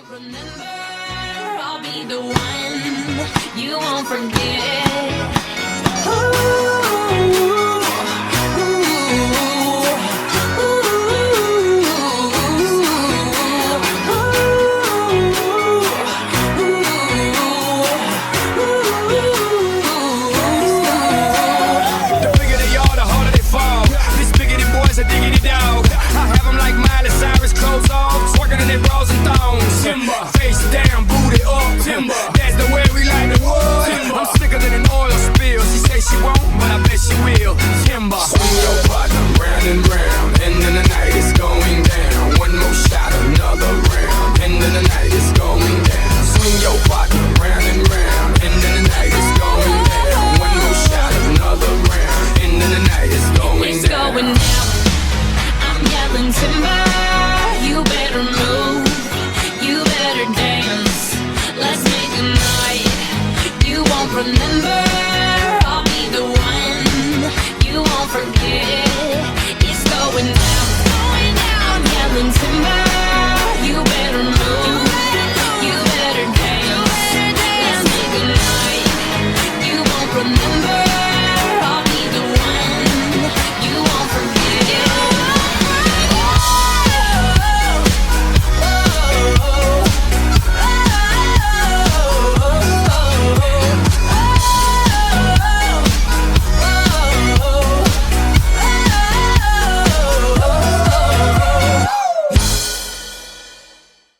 Remember, I'll be the one you won't forget. The bigger they are, the harder they fall. This bigger than boys, a diggity dog. I have them like Miley Cyrus, clothes off, twerking in their bras and thongs. Timber, face down, booty up. Timber, that's the way we like the wood. Timber, I'm sicker than an oil spill. She say she won't, but I bet she will. Timber, swing your partner round and round, and then the night is going down. One more shot, another round, and then the night is going down. Swing your partner